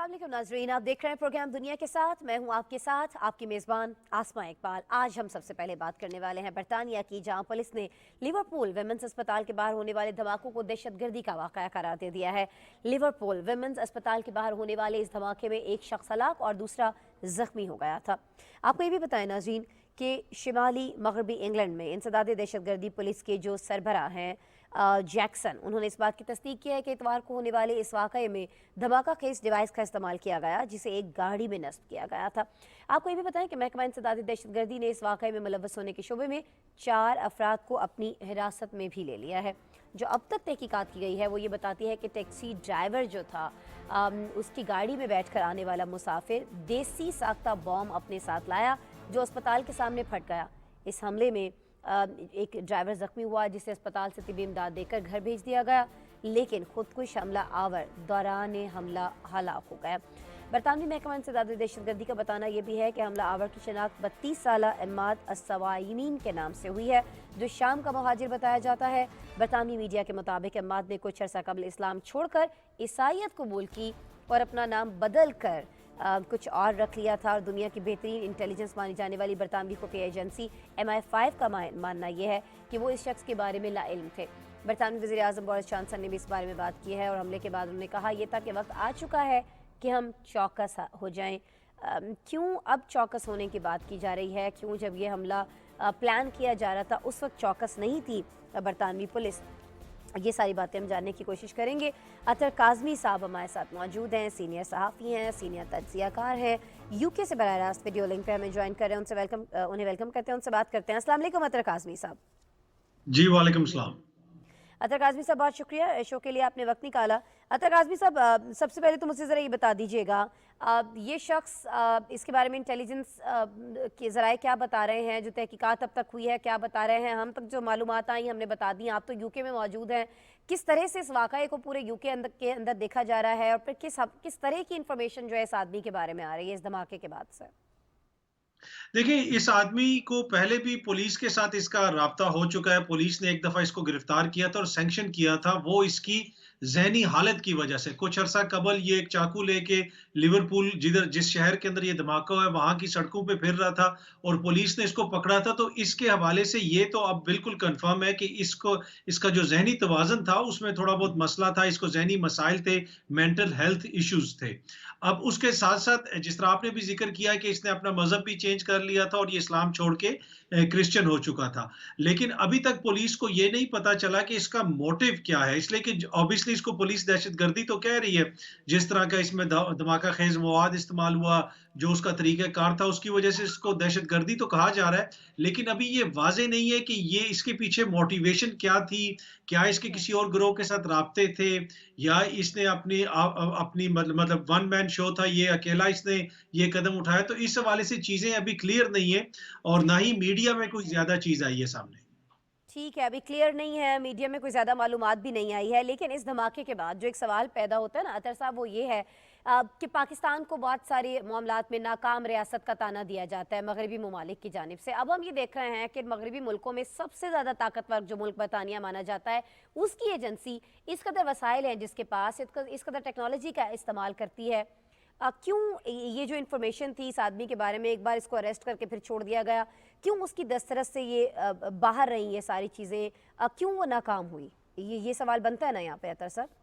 अस्सलाम वालेकुम नाजरीन, आप देख रहे हैं प्रोग्राम दुनिया के साथ। मैं हूं आपके साथ आपकी मेज़बान आसमा इकबाल। आज हम सबसे पहले बात करने वाले हैं बरतानिया की, जहां पुलिस ने लिवरपूल विमेंस अस्पताल के बाहर होने वाले धमाकों को दहशतगर्दी का वाक़या करार दे दिया है। लिवरपूल विमेंस अस्पताल के बाहर होने वाले इस धमाके में एक शख्स हलाक और दूसरा जख्मी हो गया था। आपको ये भी बताएं नाजरीन कि शिमाली मगरबी इंग्लैंड में इंसदाद दहशतगर्दी पुलिस के जो सरबराह हैं जैक्सन, उन्होंने इस बात की तस्दीक की है कि इतवार को होने वाले इस वाक़े में धमाका खेज डिवाइस का इस्तेमाल किया गया, जिसे एक गाड़ी में नस्ब किया गया था। आपको ये भी बताएं कि महकमा इंसदाद दहशतगर्दी ने इस वाक़े में मुलव्वस होने के शुबे में 4 अफराद को अपनी हिरासत में भी ले लिया है। जो अब तक तहकीकात की गई है वो ये बताती है कि टैक्सी ड्राइवर जो था, उसकी गाड़ी में बैठ कर आने वाला मुसाफिर देसी साख्ता बॉम्ब अपने साथ लाया, जो अस्पताल के सामने फट गया। इस हमले में एक ड्राइवर जख्मी हुआ, जिसे अस्पताल से तिबी इमदाद देकर घर भेज दिया गया, लेकिन खुदकुश हमला आवर दौरान हमला हलाक हो गया। बरतानवी महकमा इंसदाद दहशतगर्दी का बताना यह भी है कि हमला आवर की शनाख्त 32 साला इमाद अस्सवाइमीन के नाम से हुई है, जो शाम का मुहाजिर बताया जाता है। बरतानवी मीडिया के मुताबिक इमाद ने कुछ अर्सा कबल इस्लाम छोड़कर ईसाइयत कबूल की और अपना नाम बदल कर कुछ और रख लिया था। और दुनिया की बेहतरीन इंटेलिजेंस मानी जाने वाली बरतानवी खुफिया एजेंसी MI5 का मानना यह है कि वो इस शख्स के बारे में लाइल्म थे। बरतानवी वज़ीर आज़म बोरिस जॉनसन ने भी इस बारे में बात की है और हमले के बाद उन्होंने कहा यह था कि वक्त आ चुका है कि हम चौकस हो जाएं। क्यों अब चौकस होने की बात की जा रही है? क्यों जब ये हमला प्लान किया जा रहा था उस वक्त चौकस नहीं थी बरतानवी पुलिस? ये सारी बातें हम जानने की कोशिश करेंगे। अतर काज़मी साहब हमारे साथ मौजूद हैं, सीनियर सहाफ़ी हैं, सीनियर तज्ज़ियाकार हैं, UK से बराह रास्त वीडियो लिंक पे हमें ज्वाइन कर रहे हैं। उन्हें वेलकम करते हैं, उनसे बात करते हैं। अस्सलाम वालेकुम अतर काज़मी साहब। जी वालेकुम सलाम। अतर काज़मी साहब, बहुत शुक्रिया शो के लिए आपने वक्त निकाला। अतर काज़मी साहब, सबसे पहले तो मुझसे ज़रा ये बता दीजिएगा, ये शख्स, इसके बारे में इंटेलिजेंस के ज़राए क्या बता रहे हैं? जो तहकीकात अब तक हुई है क्या बता रहे हैं? हम तक जो मालूमात आई हमने बता दी, आप तो UK में मौजूद हैं। किस तरह से इस वाक़े को पूरे UK के अंदर देखा जा रहा है और फिर किस तरह की इंफॉर्मेशन जो है इस आदमी के बारे में आ रही है इस धमाके के बाद से? देखिए, इस आदमी को पहले भी पुलिस के साथ इसका राब्ता हो चुका है। पुलिस ने एक दफ़ा इसको गिरफ्तार किया था और सैंक्शन किया था, वो इसकी ज़हनी हालत की वजह से। कुछ अरसा कबल ये एक चाकू लेके लिवरपूल, जिस शहर के अंदर ये धमाका हुआ है, वहाँ की सड़कों पे फिर रहा था और पुलिस ने इसको पकड़ा था। तो इसके हवाले से ये तो अब बिल्कुल कन्फर्म है कि इसका जो ज़हनी तवाज़ुन था, उसमें थोड़ा बहुत मसला था, इसको ज़हनी मसाइल थे, मेंटल हेल्थ इश्यूज़ थे। अब उसके साथ-साथ जिस तरह आपने भी ज़िक्र किया है कि इसने अपना मज़हब भी चेंज कर लिया था और ये इस्लाम छोड़ के क्रिश्चियन हो चुका था। लेकिन अभी तक पुलिस को ये नहीं पता चला कि इसका मोटिव क्या है, इसलिए कि ऑब्वियसली इसको पुलिस दहशतगर्दी तो कह रही है। जिस तरह का इसमें धमाका खेज मवाद इस्तेमाल हुआ, जो उसका तरीक़ाकार था, उसकी वजह से इसको दहशतगर्दी तो कहा जा रहा है, लेकिन अभी ये वाज़ेह नहीं है कि ये इसके पीछे मोटिवेशन क्या थी? क्या इसके किसी और गिरोह के साथ राब्ते थे, या इसने अपनी मतलब वन मैन शो था, ये अकेला इसने ये कदम उठाया? तो इस हवाले से चीज़ें अभी क्लियर नहीं है और ना ही मीडिया में कोई ज़्यादा चीज़ आई है सामने। ठीक है, अभी क्लियर नहीं है, मीडिया में कोई ज़्यादा मालूमात भी नहीं आई है। लेकिन इस धमाके के बाद जो एक सवाल पैदा होता है ना अतर साहब, वो ये है कि पाकिस्तान को बहुत सारे मामलात में नाकाम रियासत का ताना दिया जाता है मगरबी ममालिक की जानिब से। अब हम ये देख रहे हैं कि मगरबी मुल्कों में सबसे ज़्यादा ताकतवर जो मुल्क बरतानिया माना जाता है, उसकी एजेंसी इस कदर वसाइल हैं जिसके पास, इस कदर टेक्नोलॉजी का इस्तेमाल करती है। क्यों ये जो इन्फॉर्मेशन थी इस आदमी के बारे में, एक बार इसको अरेस्ट करके फिर छोड़ दिया गया, क्यों उसकी दस्तरस से ये बाहर रही ये सारी चीज़ें, क्यों वो नाकाम हुई? ये सवाल बनता है ना यहाँ पे अतर सर।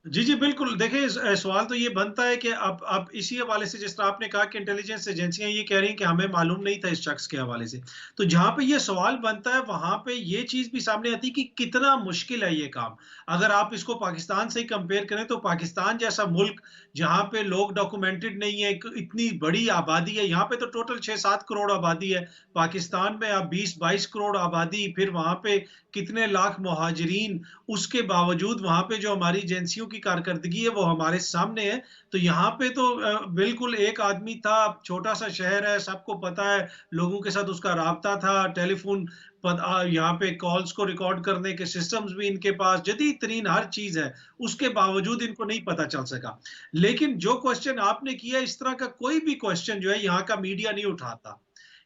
जी, जी, बिल्कुल। देखिए, सवाल तो ये बनता है कि अब इसी हवाले से जिस तरह आपने कहा कि इंटेलिजेंस एजेंसियाँ ये कह रही हैं कि हमें मालूम नहीं था इस शख्स के हवाले से। तो जहाँ पे ये सवाल बनता है, वहाँ पे ये चीज़ भी सामने आती है कि कितना मुश्किल है ये काम। अगर आप इसको पाकिस्तान से ही कंपेयर करें, तो पाकिस्तान जैसा मुल्क, जहाँ पे लोग डॉक्यूमेंटेड नहीं है, इतनी बड़ी आबादी है, यहाँ पे तो टोटल 6-7 करोड़ आबादी है। पाकिस्तान में अब 20-22 करोड़ आबादी, फिर वहाँ पे कितने लाख मुहाजिरीन, उसके बावजूद वहाँ पे जो हमारी एजेंसियों की कारकर्दगी है वो हमारे सामने है। तो यहाँ पे तो बिल्कुल एक आदमी था, छोटा-सा शहर है, सबको पता है, लोगों के साथ उसका राब्ता था, टेलीफ़ोन यहाँ पे कॉल्स को रिकॉर्ड करने के सिस्टम्स भी इनके पास, जदीद तरीन हर चीज़ है, उसके बावजूद इनको नहीं पता चल सका। लेकिन जो क्वेश्चन आपने किया, इस तरह का कोई भी क्वेश्चन जो है यहाँ का मीडिया नहीं उठाता।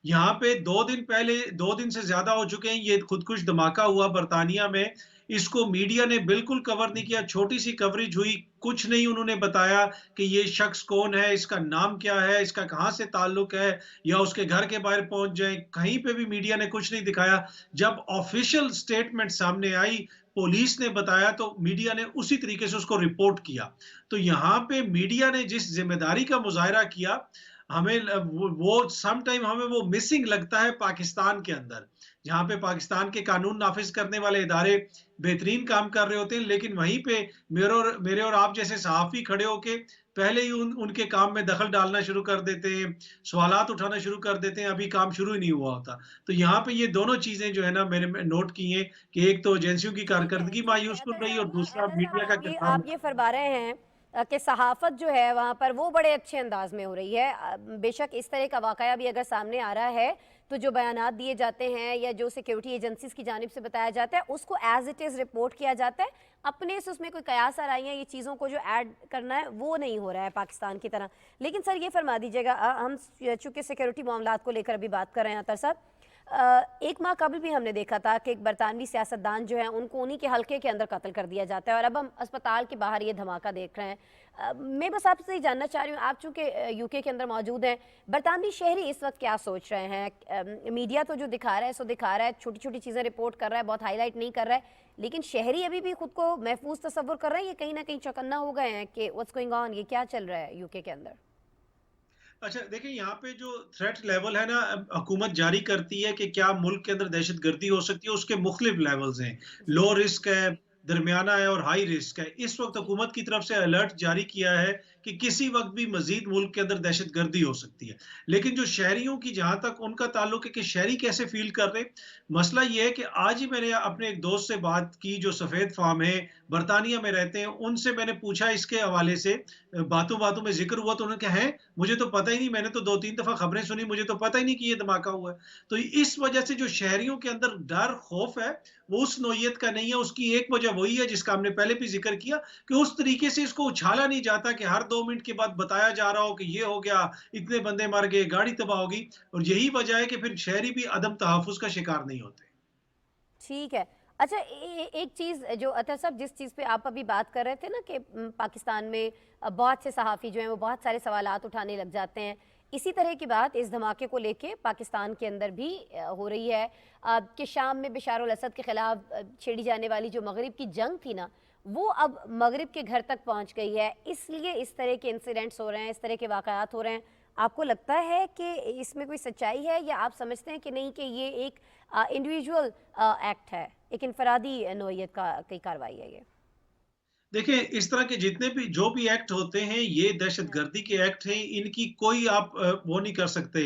यहाँ पे 2 दिन पहले, 2 दिन से ज़्यादा हो चुके हैं, ये खुदकुश धमाका हुआ बरतानिया में। इसको मीडिया ने बिल्कुल कवर नहीं किया, छोटी सी कवरेज हुई, कुछ नहीं उन्होंने बताया कि ये शख्स कौन है, इसका नाम क्या है, इसका कहाँ से ताल्लुक है, या उसके घर के बाहर पहुंच जाए, कहीं पे भी मीडिया ने कुछ नहीं दिखाया। जब ऑफिशियल स्टेटमेंट सामने आई, पुलिस ने बताया, तो मीडिया ने उसी तरीके से उसको रिपोर्ट किया। तो यहाँ पे मीडिया ने जिस जिम्मेदारी का मुजाहरा किया, हमें वो सम टाइम हमें वो मिसिंग लगता है पाकिस्तान के अंदर, जहाँ पे पाकिस्तान के कानून नाफिज करने वाले इदारे बेहतरीन काम कर रहे होते हैं, लेकिन वहीं पे मेरे और आप जैसे सहाफ़ी खड़े होके पहले ही उनके काम में दखल डालना शुरू कर देते हैं, सवालात उठाना शुरू कर देते हैं, अभी काम शुरू ही नहीं हुआ होता। तो यहाँ पे ये दोनों चीज़ें जो है ना, मैंने नोट की हैं कि एक तो एजेंसियों की ठीक है, कारकर्दगी ठीक है। मायूस कुन अतर रही, और साहब दूसरा अतर साहब मीडिया का किरदार। आप ये फरमा रहे हैं कि सहाफ़त जो है वहाँ पर वो बड़े अच्छे अंदाज में हो रही है। बेशक इस तरह का वाक़या भी अगर सामने आ रहा है, तो जो बयानात दिए जाते हैं या जो सिक्योरिटी एजेंसीज़ की जानिब से बताया जाता है, उसको एज़ इट इज़ रिपोर्ट किया जाता है। अपने से उसमें कोई कयास आराइयाँ, ये चीज़ों को जो ऐड करना है, वो नहीं हो रहा है पाकिस्तान की तरह। लेकिन सर ये फरमा दीजिएगा, हम चूँकि सिक्योरिटी मामलात को लेकर अभी बात कर रहे हैं अतर साहब, एक माह कबल भी हमने देखा था कि एक बरतानवी सियासतदान जो है उनको उन्हीं के हलके के अंदर कत्ल कर दिया जाता है, और अब हम अस्पताल के बाहर ये धमाका देख रहे हैं। मैं बस आपसे ये जानना चाह रही हूँ, आप चूँकि यूके के अंदर मौजूद हैं, बरतानवी शहरी इस वक्त क्या सोच रहे हैं? मीडिया तो जो दिखा रहा है सो दिखा रहा है, छोटी छोटी चीज़ें रिपोर्ट कर रहा है, बहुत हाईलाइट नहीं कर रहा है, लेकिन शहरी अभी भी खुद को महफूज तस्वुर कर रहे हैं, ये कहीं ना कहीं चौकन्ना हो गए हैं कि व्हाट्स गोइंग ऑन, ये क्या चल रहा है यूके के अंदर? अच्छा, देखिए यहाँ पे जो थ्रेट लेवल है ना, हुकूमत जारी करती है कि क्या मुल्क के अंदर दहशतगर्दी हो सकती है, उसके मुख्तलिफ लेवल्स हैं। जी। लो रिस्क है, दरमियाना है और हाई रिस्क है। इस वक्त जी। हुकूमत की तरफ से अलर्ट जारी किया है कि किसी वक्त भी मजीद मुल्क के अंदर दहशतगर्दी हो सकती है। लेकिन जो शहरियों की, जहां तक उनका ताल्लुक है कि शहरी कैसे फील कर रहे, मसला ये है कि आज ही मैंने अपने एक दोस्त से बात की जो सफेद फार्म है, बरतानिया में रहते हैं, उनसे मैंने पूछा इसके हवाले से, बातों बातों में जिक्र हुआ, तो उन्होंने कहा है मुझे तो पता ही नहीं, मैंने तो 2-3 दफ़ा खबरें सुनी, मुझे तो पता ही नहीं कि ये धमाका हुआ है। तो इस वजह से जो शहरियों के अंदर डर, खौफ है, वो उस नौइयत का नहीं है। उसकी एक वजह वही है जिसका हमने पहले भी ज़िक्र किया, कि उस तरीके से इसको उछाला नहीं जाता कि हर 2 मिनट के बाद बताया जा रहा हो कि ये हो गया, इतने बंदे मर गए, गाड़ी तबाह हो गई, और यही वजह है कि फिर शहरी भी अदम तहफ़्फ़ुज़ का शिकार नहीं होते। ठीक है। अच्छा, एक चीज़ जो अतर साहब, जिस चीज़ पे आप अभी बात कर रहे थे ना कि पाकिस्तान में बहुत से सहाफ़ी जो हैं वो बहुत सारे सवालात उठाने लग जाते हैं। इसी तरह की बात इस धमाके को लेके पाकिस्तान के अंदर भी हो रही है, कि शाम में बशार अल असद के ख़िलाफ़ छेड़ी जाने वाली जो मगरिब की जंग थी ना, वो अब मगरिब के घर तक पहुँच गई है। इसलिए इस तरह के इंसिडेंट्स हो रहे हैं, इस तरह के वाक़यात हो रहे हैं। आपको लगता है कि इसमें कोई सच्चाई है, या आप समझते हैं कि नहीं, कि ये एक इंडिविजुअल एक्ट है, एक इनफरादी नौइयत का की कार्रवाई है ये? देखिए, इस तरह के जितने भी जो भी एक्ट होते हैं, ये हाँ। दहशतगर्दी के एक्ट हैं, इनकी कोई आप वो नहीं कर सकते,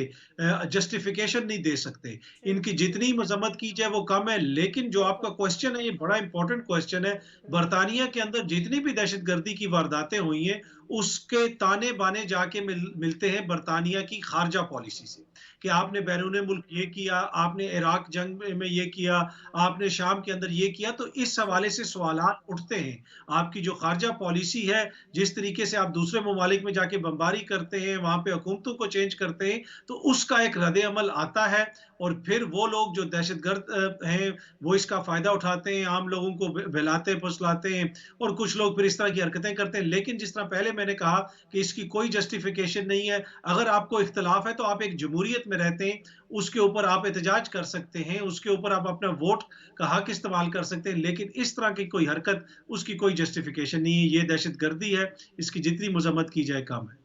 जस्टिफिकेशन नहीं दे सकते। ट्रू, इनकी ट्रू। जितनी मज़म्मत की जाए वो कम है, लेकिन जो आपका बिल्कुल। क्वेश्चन है, ये बड़ा इंपॉर्टेंट क्वेश्चन है। हम्म। बरतानिया के अंदर जितनी भी दहशतगर्दी की वारदातें हुई हैं, उसके ताने-बाने जाके मिलते हैं बरतानिया की खारजा पॉलिसी से, कि आपने बैरून मुल्क ये किया, आपने इराक जंग में ये किया, आपने शाम के अंदर ये किया, तो इस जी। हवाले से सवालात उठते हैं। आपकी जो खारजा पॉलिसी है, जिस तरीके से आप दूसरे ममालिक में जाके बमबारी करते हैं, वहाँ पे हुकूमतों को चेंज करते हैं, तो उसका एक रद्द-ए-अमल आता है, और फिर वो लोग जो दहशतगर्द हैं, वो इसका फ़ायदा उठाते हैं, आम लोगों को बहलाते फुसलाते हैं, और कुछ लोग फिर इस तरह की हरकतें करते हैं। लेकिन जिस तरह पहले मैंने कहा कि इसकी कोई जस्टिफिकेशन नहीं है। अगर आपको इख्तिलाफ है, तो आप एक जमहूरियत में रहते हैं, उसके ऊपर आप एहतजाज कर सकते हैं, उसके ऊपर आप अपना वोट का हक इस्तेमाल कर सकते हैं, लेकिन इस तरह की कोई हरकत, उसकी कोई जस्टिफिकेशन नहीं है। ये दहशतगर्दी है, इसकी जितनी मजम्मत की जाए कम है।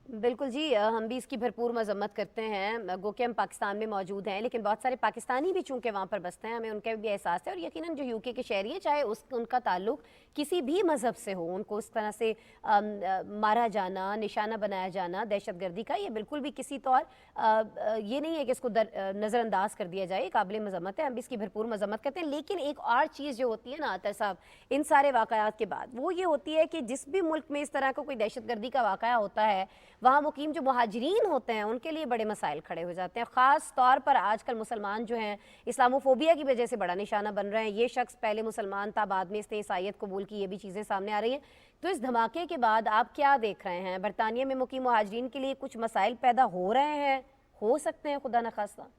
बिल्कुल जी, हम भी इसकी भरपूर मजम्मत करते हैं, गो कि हम पाकिस्तान में मौजूद हैं, लेकिन बहुत सारे पाकिस्तानी भी चूंकि वहाँ पर बसते हैं, हमें उनका भी एहसास है। और यकीनन जो यूके के शहरी हैं, चाहे उनका ताल्लुक किसी भी मज़हब से हो, उनको उस तरह से मारा जाना, निशाना बनाया जाना दहशतगर्दी का, ये बिल्कुल भी किसी तौर ये नहीं है कि इसको नज़रअंदाज कर दिया जाए, काबिल मजम्मत है, हम भी इसकी भरपूर मजम्मत करते हैं। लेकिन एक और चीज़ जो होती है ना अतर साहब, इन सारे वाक़यात के बाद, वो ये होती है कि जिस भी मुल्क में इस तरह का कोई दहशतगर्दी का वाक़या होता है, वहाँ मुकीम जो मुहाजिरीन होते हैं उनके लिए बड़े मसाइल खड़े हो जाते हैं। ख़ास तौर पर आजकल मुसलमान जो हैं इस्लामोफोबिया की वजह से बड़ा निशाना बन रहे हैं। ये शख्स पहले मुसलमान था, बाद में इसने ईसाईयत कबूल की, ये भी चीज़ें सामने आ रही हैं। तो इस धमाके के बाद आप क्या देख रहे हैं? बरतानिया में मुकीम मुहाजिरीन के लिए कुछ मसाइल पैदा हो रहे हैं, हो सकते हैं खुदा न खास्ता?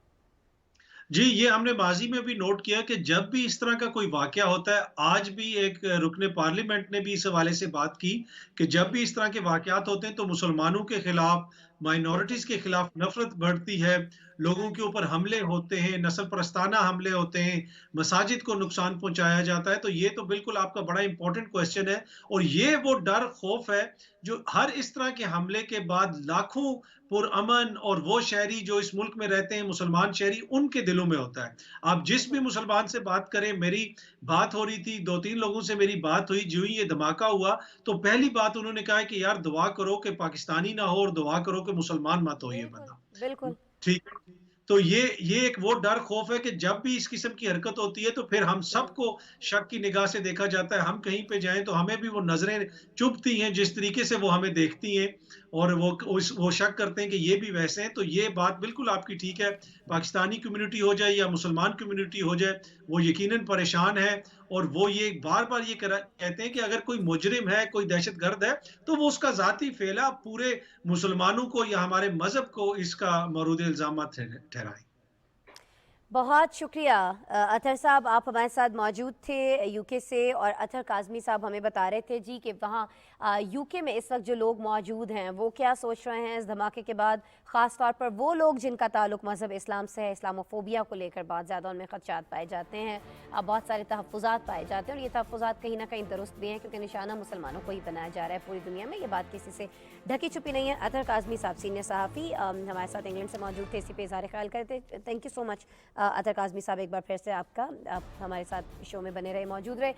जी, ये हमने माज़ी में भी नोट किया कि जब भी इस तरह का कोई वाक़या होता है, आज भी एक रुकने पार्लियामेंट ने भी इस हवाले से बात की कि जब जी, भी इस तरह के वाक़यात होते हैं तो मुसलमानों के खिलाफ, बिल्कुल। माइनॉरिटीज़ के खिलाफ नफ़रत बढ़ती है, लोगों के ऊपर हमले होते हैं, नस्ल परस्ताना हमले होते हैं, मसाजिद को नुकसान पहुँचाया जाता है। तो ये तो बिल्कुल आपका बड़ा इम्पोर्टेंट क्वेश्चन है और ये वो डर, खौफ है जो हर इस तरह के हमले के बाद लाखों पुरअमन और वो शहरी जो इस मुल्क में रहते हैं, मुसलमान शहरी, उनके दिलों में होता है। आप जिस भी बिल्कुल। मुसलमान से बात करें, मेरी बात हो रही थी, 2-3 लोगों से मेरी बात हुई, ज्यों ही ये धमाका हुआ, तो पहली बात उन्होंने कहा है कि यार दुआ करो कि पाकिस्तानी ना हो और दुआ करो कि मुसलमान मत हो ये बिल्कुल, बंदा। बिल्कुल। ठीक है। तो ये एक वो डर खौफ है कि जब भी इस किस्म की हरकत होती है तो फिर हम हुँ। सबको शक की निगाह से देखा जाता है। हम कहीं पे जाएँ तो हमें भी वो नज़रें चुभती हैं जिस तरीके से वो हमें देखती हैं और वो शक करते हैं कि ये भी वैसे हैं। तो ये बात बिल्कुल आपकी ठीक है। पाकिस्तानी कम्युनिटी हो जाए या मुसलमान कम्युनिटी हो जाए, वो यकीनन परेशान है और वो ये बार-बार ये कहते हैं कि अगर कोई मुजरिम है, कोई दहशतगर्द है, तो वो उसका ज़ाती फ़ेल है। आप पूरे मुसलमानों को या हमारे मज़हब को इसका मरूद इल्ज़ाम ठहराएँ। बहुत शुक्रिया अतहर साहब, आप हमारे साथ मौजूद थे यूके से, और अतहर काज़मी साहब हमें बता रहे थे जी कि वहाँ यूके में इस वक्त जो लोग मौजूद हैं वो क्या सोच रहे हैं इस धमाके के बाद, ख़ास तौर पर वो लोग जिनका ताल्लुक मज़हब इस्लाम से है, इस्लामोफोबिया को लेकर बहुत ज़्यादा उनमें ख़दशात पाए जाते हैं, बहुत सारे तहफ़्फ़ुज़ात पाए जाते हैं और ये तहफ़्फ़ुज़ात कहीं ना कहीं दुरुस्त भी हैं क्योंकि निशाना मुसलमानों को ही बनाया जा रहा है पूरी दुनिया में। ये बात किसी से ढकी छुपी नहीं है। अतहर काज़मी साहब सीनियर सहाफ़ी हमारे साथ इंग्लैंड से मौजूद थे, इसी पे इज़हार ख्याल करते। Thank you so much Athar Kazmi साहब, एक बार फिर से आपका, आप हमारे साथ शो में बने रहे, मौजूद रहे।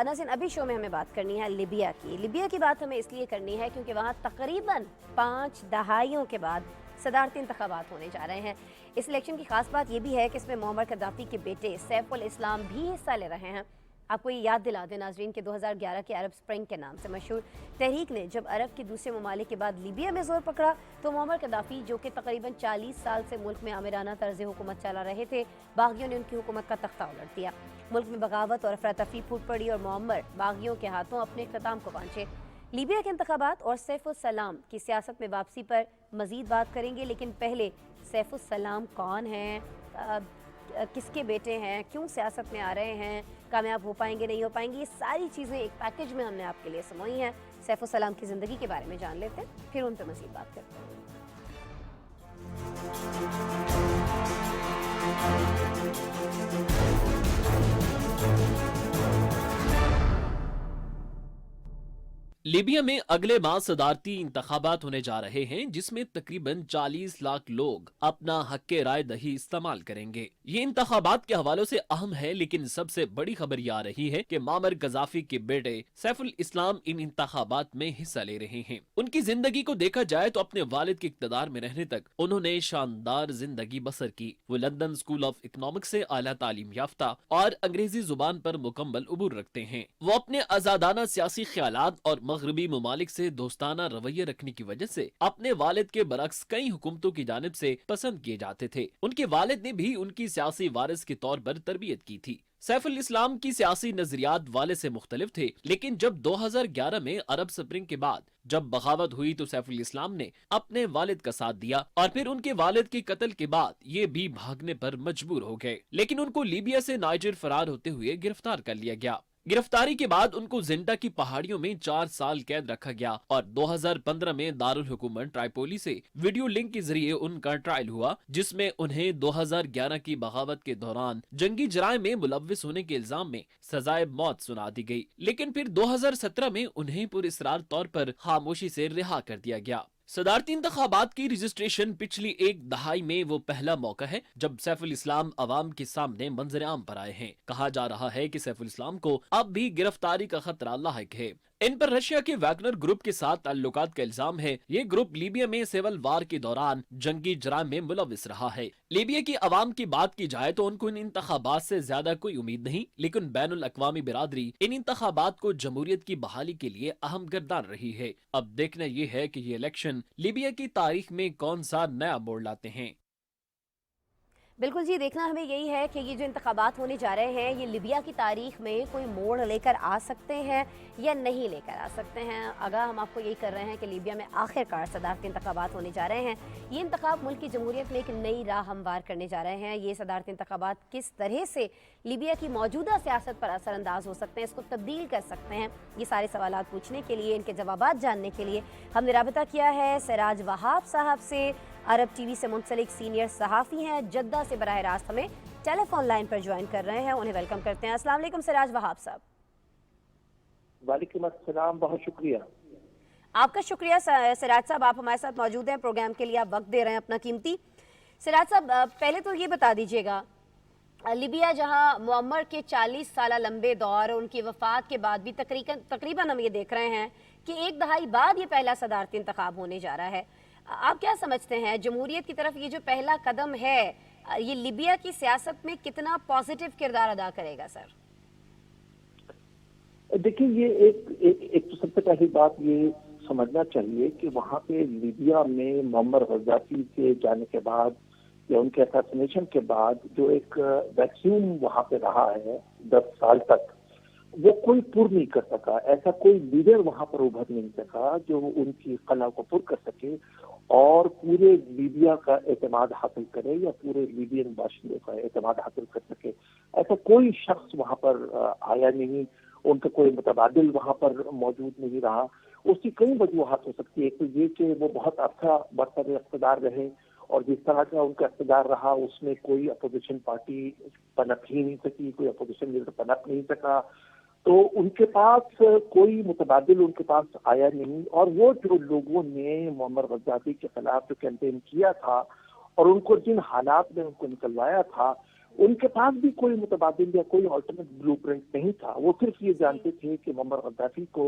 नाज़रीन, अभी शो में हमें बात करनी है लिबिया की। लिबिया की बात हमें इसलिए करनी है क्योंकि वहाँ तकरीबन 5 दहाइयों के बाद सदारती इंतखाबात होने जा रहे हैं। इस इलेक्शन की खास बात यह भी है कि इसमें मोअम्मर कद्दाफ़ी के बेटे सैफ उल इस्लाम भी हिस्सा ले रहे हैं। आपको ये याद दिला दें नाजरीन के 2011 के अरब स्प्रिंग के नाम से मशहूर तहरीक ने जब अरब के दूसरे ममालिक के बाद लीबिया में जोर पकड़ा तो मोअम्मर कद्दाफ़ी, जो कि तकरीबन 40 साल से मुल्क में आमिराना तर्ज हुकूमत चला रहे थे, बागियों ने उनकी हुकूमत का तख्ता उलट दिया। मुल्क में बगावत और अफरा तफरी फूट पड़ी और मोअम्मर बागियों के हाथों अपने इख्तिताम को पहुंचे। लीबिया के इंतखाबात और सैफ उल सलाम की सियासत में वापसी पर मज़ीद बात करेंगे, लेकिन पहले सैफ उल सलाम कौन हैं, किसके बेटे हैं, क्यों सियासत में आ रहे हैं, कामयाब हो पाएंगे नहीं हो पाएंगे, ये सारी चीज़ें एक पैकेज में हमने आपके लिए समोई हैं। सैफ उल सलाम की ज़िंदगी के बारे में जान लेते हैं, फिर उन पर मज़ीद बात करते हैं। लीबिया में अगले माह सदारती इंतखाबात होने जा रहे हैं जिसमें तकरीबन 40 लाख लोग अपना हक्के राय दही इस्तेमाल करेंगे। ये इंतखाबात के हवालों से अहम है, लेकिन सबसे बड़ी खबर ये आ रही है कि मुअम्मर कद्दाफ़ी के बेटे सैफ उल इस्लाम इन इंतखाबात में हिस्सा ले रहे हैं। उनकी जिंदगी को देखा जाए तो अपने वालिद के इक़्तिदार में रहने तक उन्होंने शानदार जिंदगी बसर की। वो लंदन स्कूल ऑफ इकोनॉमिक्स से आला तालीम याफ्ता और अंग्रेजी जुबान पर मुकम्मल उबूर रखते हैं। वो अपने आजादाना सियासी ख्यालात और मगरबी ममालिक से दोस्ताना रवैया रखने की वजह से अपने वालिद के बरक्स कई हुकूमतों की जानिब से पसंद किए जाते थे। उनके वालिद ने भी उनकी सियासी वारिस के तौर पर तरबियत की थी। सैफ उल इस्लाम की सियासी नजरियात वाले से मुख्तलिफ थे, लेकिन जब 2011 में अरब स्प्रिंग के बाद जब बगावत हुई तो सैफ उल इस्लाम ने अपने वालिद का साथ दिया और फिर उनके वालिद के कत्ल के बाद ये भी भागने पर मजबूर हो गए, लेकिन उनको लीबिया से नाइजर फरार होते हुए गिरफ्तार कर लिया गया। गिरफ्तारी के बाद उनको जिंडा की पहाड़ियों में 4 साल कैद रखा गया और 2015 में दारुल हुकूमत ट्राइपोली से वीडियो लिंक के जरिए उनका ट्रायल हुआ, जिसमें उन्हें 2011 की बगावत के दौरान जंगी जराइम में मुलव्विस होने के इल्जाम में सजाए मौत सुना दी गई, लेकिन फिर 2017 में उन्हें पुरस्रार तौर पर खामोशी से रिहा कर दिया गया। सदारती इंतखाबात की रजिस्ट्रेशन पिछली एक दहाई में वो पहला मौका है जब सैफ उल इस्लाम अवाम के सामने मंजर आम पर आए हैं। कहा जा रहा है कि सैफ उल इस्लाम को अब भी गिरफ्तारी का खतरा लाहिक है। इन पर रशिया के वैगनर ग्रुप के साथ ताल्लुकात का इल्जाम है। ये ग्रुप लीबिया में सिविल वार के दौरान जंगी जराइम में मुलव्विस रहा है। लीबिया की आवाम की बात की जाए तो उनको इन इंतखाबात से ज्यादा कोई उम्मीद नहीं, लेकिन बैनुल अक़वामी बिरादरी इन इंतखाबात को जमहूरियत की बहाली के लिए अहम किरदार रही है। अब देखना ये है कि ये इलेक्शन लीबिया की तारीख में कौन सा नया मोड़ लाते हैं। बिल्कुल जी, देखना हमें यही है कि ये जो इंतखाबात होने जा रहे हैं ये लिबिया की तारीख में कोई मोड़ लेकर आ सकते हैं या नहीं लेकर आ सकते हैं। आगाह हम आपको यही कर रहे हैं कि लिबिया में आखिरकार सदारती इंतखाबात होने जा रहे हैं। ये इंतखाब मुल्क की जमहूरियत में एक नई राह हमवार करने जा रहे हैं। ये सदारती इंतखाबात किस तरह से लिबिया की मौजूदा सियासत पर असरअंदाज हो सकते हैं, इसको तब्दील कर सकते हैं, ये सारे सवाल पूछने के लिए, इनके जवाब जानने के लिए हमने राबता किया है सिराज वहाब साहब से। अरब टीवी से मुंसलिक सीनियर सहाफ़ी हैं, जद्दा से बराह रास्त हमें टेलीफोन लाइन पर ज्वाइन कर रहे हैं। उन्हें वेलकम करते हैं। अस्सलाम वालेकुम सिराज वहाब साहब। वालेकुम अस्सलाम, बहुत शुक्रिया। आपका शुक्रिया सिराज साहब, आप हमारे साथ मौजूद हैं, प्रोग्राम के लिए आप वक्त दे रहे हैं अपना कीमती। सिराज साहब, पहले तो ये बता दीजिएगा, लिबिया जहां मुअम्मर के 40 साल लंबे दौर, उनकी वफात के बाद भी तकरीबन हम ये देख रहे हैं कि एक दहाई बाद ये पहला सदारती इंतखाब होने जा रहा है। आप क्या समझते हैं, जमहूरियत की तरफ ये जो पहला कदम है, ये लिबिया की सियासत में कितना पॉजिटिव किरदार अदा करेगा सर? देखिए, ये एक तो सबसे पहली बात ये समझना चाहिए कि वहाँ पे लिबिया में मुअम्मर गद्दाफी के जाने के बाद या उनके असैसिनेशन के बाद जो एक वैक्यूम वहाँ पे रहा है 10 साल तक, वो कोई पूर्ण नहीं कर सका। ऐसा कोई लीडर वहाँ पर उभर नहीं सका जो उनकी कला को पूर्ण कर सके और पूरे लीबिया का एतमाद हासिल करे या पूरे लीबियन बाशिंदों का एतमाद हासिल कर सके। ऐसा कोई शख्स वहाँ पर आया नहीं, उनका कोई मुतबादिल वहाँ पर मौजूद नहीं रहा। उसकी कई वजूहात हो सकती है। एक तो ये कि वो बहुत अच्छा बरसर इक़्तिदार रहे और जिस तरह का उनका इक़्तिदार रहा उसमें कोई अपोजिशन पार्टी पनप ही नहीं सकी, कोई अपोजिशन लीडर पनप नहीं सका, तो उनके पास कोई मुतबादिल उनके पास आया नहीं। और वो जो लोगों ने मुअम्मर गद्दाफी के खिलाफ जो कैंपेन किया था और उनको जिन हालात में उनको निकलवाया था, उनके पास भी कोई मुतबादिल या कोई अल्टरनेट ब्लूप्रिंट नहीं था। वो सिर्फ ये जानते थे कि मुअम्मर गद्दाफी को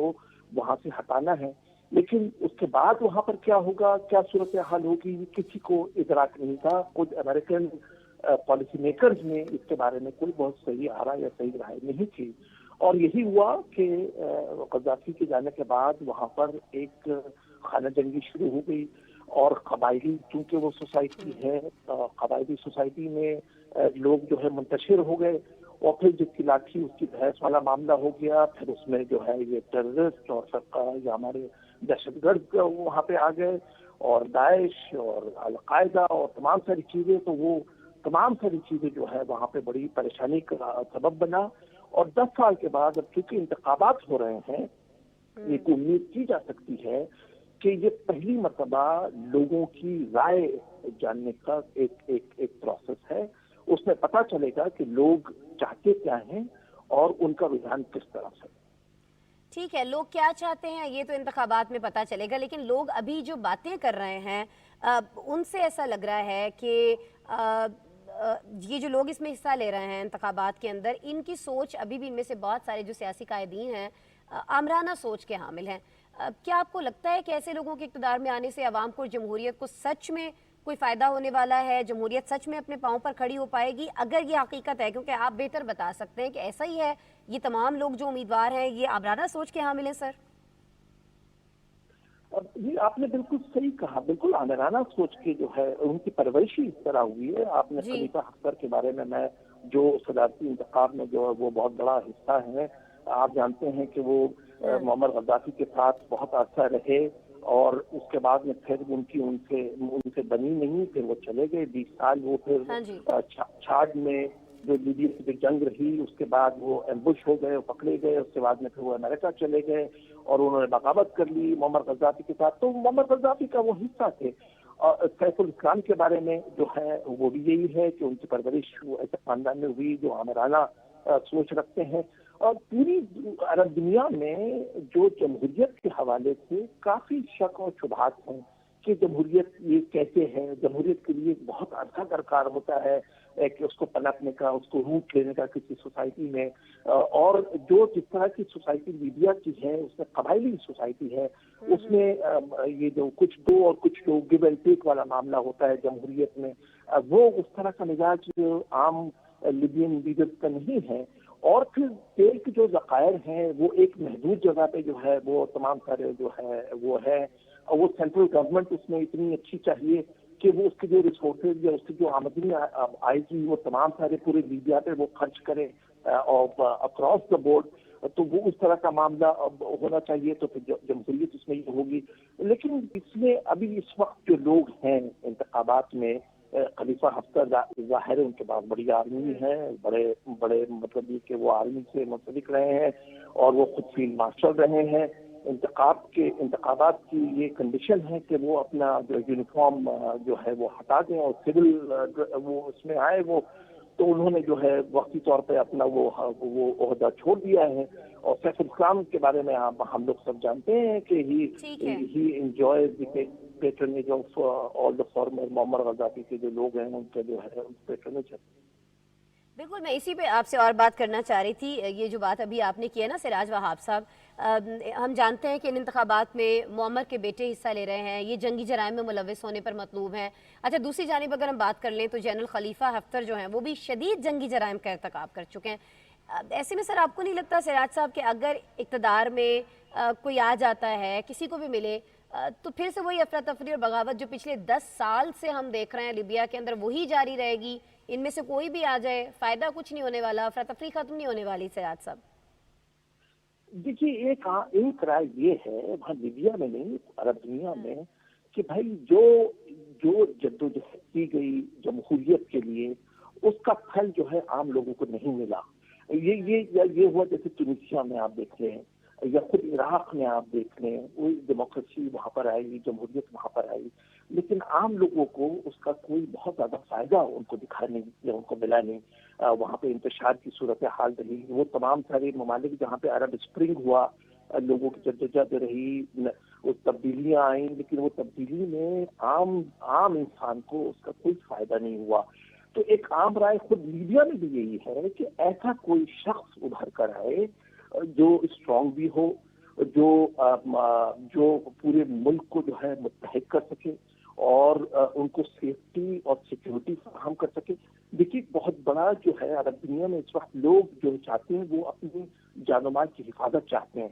वहां से हटाना है, लेकिन उसके बाद वहां पर क्या होगा, क्या सूरत हाल होगी, किसी को इदराक नहीं था। कुछ अमेरिकन पॉलिसी मेकर्स में इसके बारे में कोई बहुत सही आरा या सही राय नहीं थी। और यही हुआ कि गद्दाफी के जाने के बाद वहां पर एक खाना जंगी शुरू हो गई और कबायली, चूंकि वो सोसाइटी है, कबायली सोसाइटी में लोग जो है मुंतशिर हो गए और फिर जिसकी लाठी उसकी भैंस वाला मामला हो गया। फिर उसमें जो है ये टेररिस्ट और सबका या हमारे दहशतगर्द वहाँ पे आ गए और दाइश और अल-कायदा और तमाम सारी चीजें, तो वो तमाम सारी चीजें जो है वहाँ पे बड़ी परेशानी का सबब बना। और 10 साल के बाद अब चूंकि इंतखाबात हो रहे हैं, एक उम्मीद की जा सकती है कि ये पहली मर्तबा लोगों की राय जानने का एक प्रोसेस है। उसमें पता चलेगा कि लोग चाहते क्या हैं और उनका रुझान किस तरफ से। ठीक है, लोग क्या चाहते हैं ये तो इंतखाबात में पता चलेगा, लेकिन लोग अभी जो बातें कर रहे हैं उनसे ऐसा लग रहा है कि ये जो लोग इसमें हिस्सा ले रहे हैं इंतखाबात के अंदर, इनकी सोच अभी भी, इनमें से बहुत सारे जो सियासी कायदीन हैं आमराना सोच के हामिल हैं। क्या आपको लगता है कि ऐसे लोगों के इक़्तिदार में आने से अवाम को, जमहूरियत को सच में कोई फ़ायदा होने वाला है? जमहूरियत सच में अपने पाँव पर खड़ी हो पाएगी अगर ये हकीकत है? क्योंकि आप बेहतर बता सकते हैं कि ऐसा ही है, ये तमाम लोग जो उम्मीदवार हैं ये आमराना सोच के हामिल हैं सर। ये आपने बिल्कुल सही कहा, बिल्कुल आमराना सोच के जो है उनकी परवरिश इस तरह हुई है। आपने खलीफा हफ्तर के बारे में, मैं जो सदारती इंतखाब में जो है वो बहुत बड़ा हिस्सा है। आप जानते हैं कि वो मुअम्मर गद्दाफी के साथ बहुत अर्सा रहे और उसके बाद में फिर उनसे बनी नहीं, फिर वो चले गए 20 साल। वो फिर छाड़ में जो लीबिया की जो जंग रही उसके बाद वो एम्बुश हो गए, पकड़े गए। उसके बाद में फिर वो अमेरिका चले गए और उन्होंने बगावत कर ली मुअम्मर गद्दाफी के साथ। तो मुअम्मर गद्दाफी का वो हिस्सा थे। और सैफुल इस्लाम के बारे में जो है वो भी यही है कि उनकी परवरिश ऐसे खानदान में हुई जो आमराना सोच रखते हैं। और पूरी अरब दुनिया में जो जमहूरियत के हवाले से काफी शक और शुबहात हैं कि जमहूरियत ये कैसे है। जमहूरियत के लिए बहुत अर्सा दरकार होता है कि उसको पनपने का, उसको रूट लेने का किसी सोसाइटी में। और जो जिस तरह की सोसाइटी लीबिया की है उसमें कबायली सोसाइटी है, उसमें ये जो कुछ दो और कुछ दो गिव एंड टेक वाला मामला होता है जमहूरियत में, वो उस तरह का मिजाज आम लिबियन लीडर्स का नहीं है। और फिर तेल के जो ज़खायर हैं वो एक महदूद जगह पे जो है वो तमाम सारे जो है वो है, और वो सेंट्रल गवर्नमेंट उसमें इतनी अच्छी चाहिए کہ وہ اس کے جو ریسورسز یا اس کی جو آمدنی آئے گی وہ تمام سارے پورے لیبیا پہ وہ خرچ کرے اور اکراس دا بورڈ، تو وہ اس طرح کا معاملہ ہونا چاہیے، تو پھر جمہوریت اس میں یہ ہوگی. لیکن اس میں ابھی اس وقت جو لوگ ہیں انتخابات میں، خلیفہ حفتر ظاہر ہے ان کے پاس بڑی آرمی ہے، بڑے بڑے مطلب یہ کہ وہ آرمی سے منسلک رہے ہیں اور وہ خود فیلڈ مارشل رہے ہیں. انتخابات کی یہ کنڈیشن ہے کہ وہ اپنا جو یونیفارم جو ہے وہ ہٹا دیں اور سول وہ اس میں آئے وہ، تو انہوں نے جو ہے وقتی طور پہ اپنا وہ عہدہ چھوڑ دیا ہے. اور سیف الاسلام کے بارے میں ہم لوگ سب جانتے ہیں کہ he enjoys the patronage of all the farmer. Muammar Gaddafi کے جو لوگ ہیں ان کا جو ہے پیٹرنیج ہے. بالکل، میں اسی پہ آپ سے اور بات کرنا چاہ رہی تھی. یہ جو بات ابھی آپ نے کی ہے نا سراج وہاب صاحب، ہم جانتے ہیں کہ ان انتخابات میں معمر کے بیٹے حصہ لے رہے ہیں، یہ جنگی جرائم میں ملوث ہونے پر مطلوب ہیں. اچھا، دوسری جانب اگر ہم بات کر لیں تو جنرل خلیفہ حفتر جو ہیں وہ بھی شدید جنگی جرائم کا ارتکاب کر چکے ہیں. ایسے میں سر آپ کو نہیں لگتا سراج صاحب کہ اگر اقتدار میں کوئی آ جاتا ہے، کسی کو بھی ملے، تو پھر سے وہی افراتفری اور بغاوت جو پچھلے 10 سال سے ہم دیکھ رہے ہیں لیبیا کے اندر وہی جاری رہے گی؟ ان میں سے کوئی بھی آ جائے فائدہ کچھ نہیں ہونے والا، افراتفری ختم نہیں ہونے والی سراج صاحب. دیکھیے، ایک رائے یہ ہے وہاں لیبیا میں نہیں، عرب دنیا میں، کہ بھائی جو جدوجہد کی گئی جمہوریت کے لیے اس کا پھل جو ہے عام لوگوں کو نہیں ملا. یہ ہوا جیسے ٹونسیا میں آپ دیکھ لیں یا خود عراق میں آپ دیکھ لیں، وہی ڈیموکریسی وہاں پر آئی، جمہوریت وہاں پر آئی، لیکن عام لوگوں کو اس کا کوئی بہت زیادہ فائدہ ان کو دکھا نہیں یا ان کو ملا نہیں. وہاں پہ انتشار کی صورتحال رہی، وہ تمام سارے ممالک جہاں پہ عرب اسپرنگ ہوا، لوگوں کی جدوجہد رہی، وہ تبدیلیاں آئیں، لیکن وہ تبدیلی میں عام انسان کو اس کا کوئی فائدہ نہیں ہوا. تو ایک عام رائے خود لیبیا میں بھی یہی ہے کہ ایسا کوئی شخص ابھر کر آئے جو اسٹرانگ بھی ہو، جو پورے ملک کو جو ہے متحد کر سکے اور ان کو سیفٹی اور سیکیورٹی فراہم کر سکے. دیکھیے، بہت بڑا جو ہے عرب دنیا میں اس وقت لوگ جو چاہتے ہیں وہ اپنی جان و مال کی حفاظت چاہتے ہیں.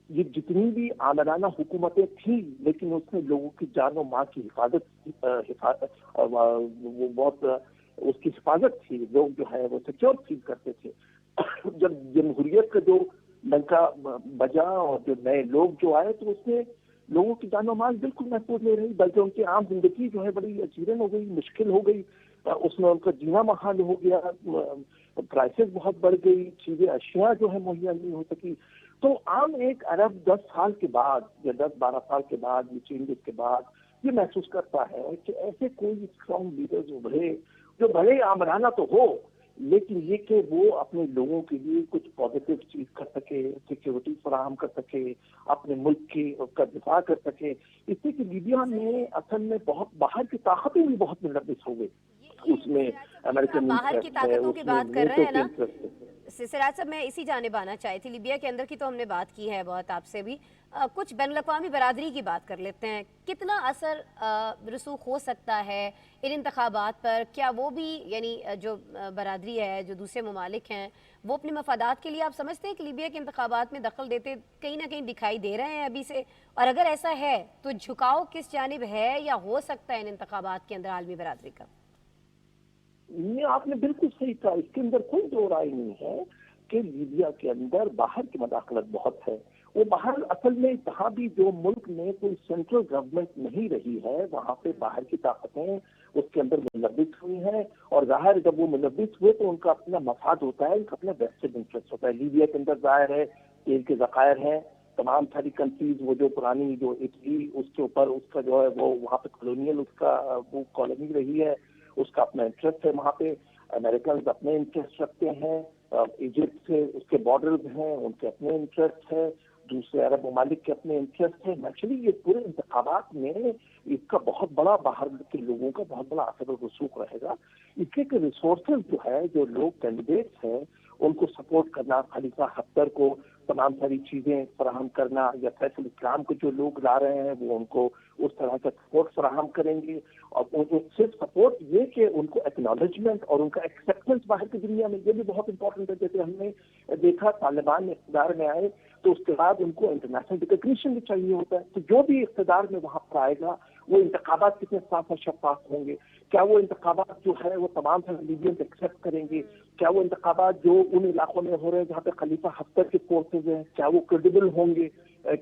یہ جتنی بھی آمرانہ حکومتیں تھیں لیکن اس میں لوگوں کی جان و مال کی حفاظت وہ بہت اس کی حفاظت تھی. لوگ جو ہے وہ سیکیور فیل کرتے تھے. جب جمہوریت کا جو ڈنکا بجا اور جو نئے لوگ جو آئے تو اس میں لوگوں کی جان و مال بالکل محفوظ نہیں رہی، بلکہ ان کی عام زندگی جو ہے بڑی اچیرن ہو گئی، مشکل ہو گئی. اس میں ان کا جینا محال ہو گیا، پرائسز بہت بڑھ گئی، چیزیں اشیاء جو ہے مہیا نہیں ہو سکی. تو عام ایک عرب 10 سال کے بعد یا 10-12 سال کے بعد یہ چینجز کے بعد یہ محسوس کرتا ہے کہ ایسے کوئی اسٹرانگ لیڈرز ابھرے جو بھلے آمرانہ تو ہو لیکن یہ کہ وہ اپنے لوگوں کے لیے کچھ پازیٹیو چیز کر سکے، سیکیورٹی فراہم کر سکے، اپنے ملک کی کا دفاع کر سکے. اس سے کہ لیبیا میں اصل میں بہت باہر کی طاقتیں بھی بہت ملوث ہو گئی. اس میں امریکن باہر کی انٹرسٹ ہے، طاقتوں کی اس میں بات کر رہے ہیں نیٹو نا کے انٹرسٹ ہے. سراج صاحب، میں اسی جانب آنا چاہی تھی. لیبیا کے اندر کی تو ہم نے بات کی ہے بہت آپ سے بھی، کچھ بین الاقوامی برادری کی بات کر لیتے ہیں. کتنا اثر رسوخ ہو سکتا ہے ان انتخابات پر؟ کیا وہ بھی یعنی جو برادری ہے، جو دوسرے ممالک ہیں، وہ اپنے مفادات کے لیے آپ سمجھتے ہیں کہ لیبیا کے انتخابات میں دخل دیتے کہیں نہ کہیں دکھائی دے رہے ہیں ابھی سے؟ اور اگر ایسا ہے تو جھکاؤ کس جانب ہے یا ہو سکتا ہے ان انتخابات کے اندر عالمی برادری کا؟ یہ آپ نے بالکل صحیح کہا، اس کے اندر کوئی دو رائے نہیں ہے کہ لیبیا کے اندر باہر کی مداخلت بہت ہے. وہ باہر اصل میں جہاں بھی جو ملک میں کوئی سینٹرل گورنمنٹ نہیں رہی ہے وہاں پہ باہر کی طاقتیں اس کے اندر ملوث ہوئی ہیں، اور ظاہر جب وہ ملوث ہوئے تو ان کا اپنا مفاد ہوتا ہے، ان کا اپنا ویسٹڈ انٹرسٹ ہوتا ہے. لیبیا کے اندر ظاہر ہے تیل کے ذخائر ہیں، تمام ساری کنٹریز، وہ جو پرانی جو اٹلی اس کے اوپر اس کا جو ہے وہ وہاں پہ کالونیل اس کا وہ کالونی رہی ہے، اس کا اپنا انٹرسٹ ہے. وہاں پہ امریکنز اپنے انٹرسٹ رکھتے ہیں، ایجپٹ سے اس کے بارڈرز ہیں ان کے اپنے انٹرسٹ ہے، دوسرے عرب ممالک کے اپنے انٹرسٹ ہیں. نیچرلی یہ پورے انتخابات میں اس کا بہت بڑا باہر کے لوگوں کا بہت بڑا اثر و رسوخ رہے گا. اس لیے کہ ریسورسز جو ہے جو لوگ کینڈیڈیٹس ہیں ان کو سپورٹ کرنا، خلیفہ حفتر کو تمام ساری چیزیں فراہم کرنا، یا سیف الاسلام کو جو لوگ لا رہے ہیں وہ ان کو اس طرح کا سپورٹ فراہم کریں گے. اور صرف سپورٹ یہ کہ ان کو ایکنالجمنٹ اور ان کا ایکسیپٹنس باہر کی دنیا میں یہ بھی بہت امپورٹنٹ ہے. جیسے ہم نے دیکھا طالبان اقتدار میں آئے تو اس کے بعد ان کو انٹرنیشنل ریکگنیشن بھی چاہیے ہوتا ہے. تو جو بھی اقتدار میں وہاں پر آئے گا وہ انتخابات کتنے صاف اور شفاف ہوں گے, کیا وہ انتخابات جو ہے وہ تمام لیبینز ایکسیپٹ کریں گے, کیا وہ انتخابات جو ان علاقوں میں ہو رہے ہیں جہاں پہ خلیفہ حفتر کے فورسز ہیں کیا وہ کریڈیبل ہوں گے,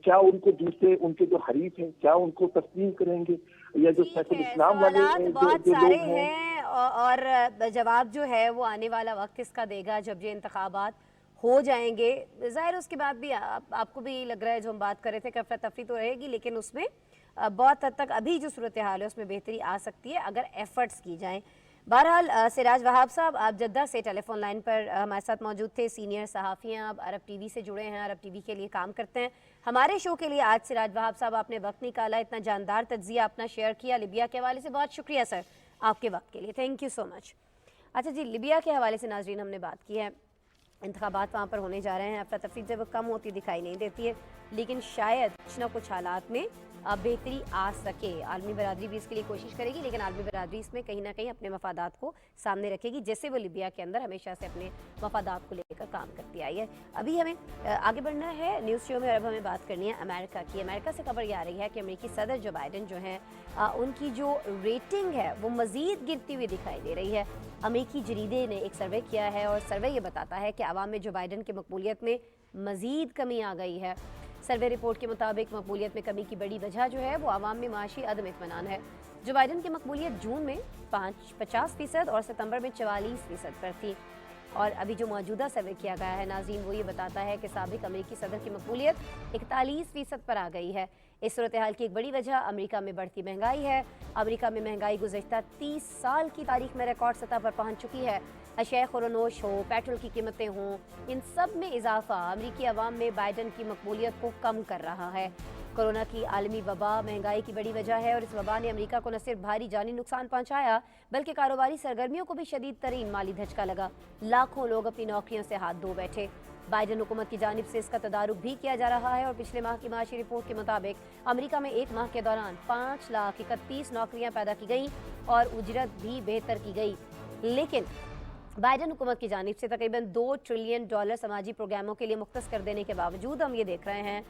کیا ان کو دوسرے ان کے جو حریف ہیں کیا ان کو تسلیم کریں گے, یا جو سیف الاسلام والے سوالات بہت جو سارے لوگ ہیں. ہیں اور جواب جو ہے وہ آنے والا وقت اس کا دے گا جب یہ انتخابات ہو جائیں گے. ظاہر اس کے بعد بھی آپ کو بھی لگ رہا ہے جو ہم بات کر رہے تھے کہ افراتفری تو رہے گی, لیکن اس میں بہت حد تک ابھی جو صورتحال ہے اس میں بہتری آ سکتی ہے اگر ایفرٹس کی جائیں. بہرحال سراج وہاب صاحب, آپ جدہ سے ٹیلی فون لائن پر ہمارے ساتھ موجود تھے, سینئر صحافی ہیں, آپ عرب ٹی وی سے جڑے ہیں, عرب ٹی وی کے لیے کام کرتے ہیں. ہمارے شو کے لیے آج سراج وہاب صاحب آپ نے وقت نکالا, اتنا جاندار تجزیہ اپنا شیئر کیا لیبیا کے حوالے سے. بہت شکریہ سر آپ کے وقت کے لیے, تھینک یو سو مچ. اچھا جی, لیبیا کے حوالے سے ناظرین ہم نے بات کی ہے, انتخابات وہاں پر ہونے جا رہے ہیں, افراتفری جب وہ کم ہوتی دکھائی نہیں دیتی ہے, لیکن شاید کچھ نہ کچھ حالات میں بہتری آ سکے. عالمی برادری بھی اس کے لیے کوشش کرے گی, لیکن عالمی برادری اس میں کہیں نہ کہیں اپنے مفادات کو سامنے رکھے گی, جیسے وہ لیبیا کے اندر ہمیشہ سے اپنے مفادات کو لے کر کام کرتی آئی ہے. ابھی ہمیں آگے بڑھنا ہے نیوز شو میں, اور اب ہمیں بات کرنی ہے امریکہ کی. امریکہ سے خبر یہ آ رہی ہے کہ امریکی صدر جو بائیڈن جو ہیں ان کی جو ریٹنگ ہے وہ مزید گرتی ہوئی دکھائی دے رہی ہے. امریکی جریدے نے ایک سروے کیا ہے اور سروے یہ بتاتا ہے کہ عوام میں جو بائیڈن کی مقبولیت میں مزید کمی آ گئی ہے. سروے رپورٹ کے مطابق مقبولیت میں کمی کی بڑی وجہ جو ہے وہ عوام میں معاشی عدم اطمینان ہے. جو بائیڈن کی مقبولیت جون میں 50% اور ستمبر میں 44% پر تھی, اور ابھی جو موجودہ سروے کیا گیا ہے ناظرین وہ یہ بتاتا ہے کہ سابق امریکی صدر کی مقبولیت 41% پر آ گئی ہے. اس صورتحال کی ایک بڑی وجہ امریکہ میں بڑھتی مہنگائی ہے. امریکہ میں مہنگائی گزشتہ 30 سال کی تاریخ میں ریکارڈ سطح پر پہنچ چکی ہے. اشیاء خورنوش ہو, پیٹرول کی قیمتیں ہوں, ان سب میں اضافہ امریکی عوام میں بائیڈن کی مقبولیت کو کم کر رہا ہے. کورونا کی عالمی وبا مہنگائی کی بڑی وجہ ہے, اور اس وبا نے امریکہ کو نہ صرف بھاری جانی نقصان پہنچایا بلکہ کاروباری سرگرمیوں کو بھی شدید ترین مالی دھچکا لگا. لاکھوں لوگ اپنی نوکریوں سے ہاتھ دھو بیٹھے. بائیڈن حکومت کی جانب سے اس کا تدارک بھی کیا جا رہا ہے, اور پچھلے ماہ کی معاشی رپورٹ کے مطابق امریکہ میں ایک ماہ کے دوران 5,31,000 نوکریاں پیدا کی گئیں اور اجرت بھی بہتر کی گئی. لیکن بائیڈن حکومت کی جانب سے تقریباً $2 ٹریلین سماجی پروگراموں کے لیے مختص کر دینے کے باوجود ہم یہ دیکھ رہے ہیں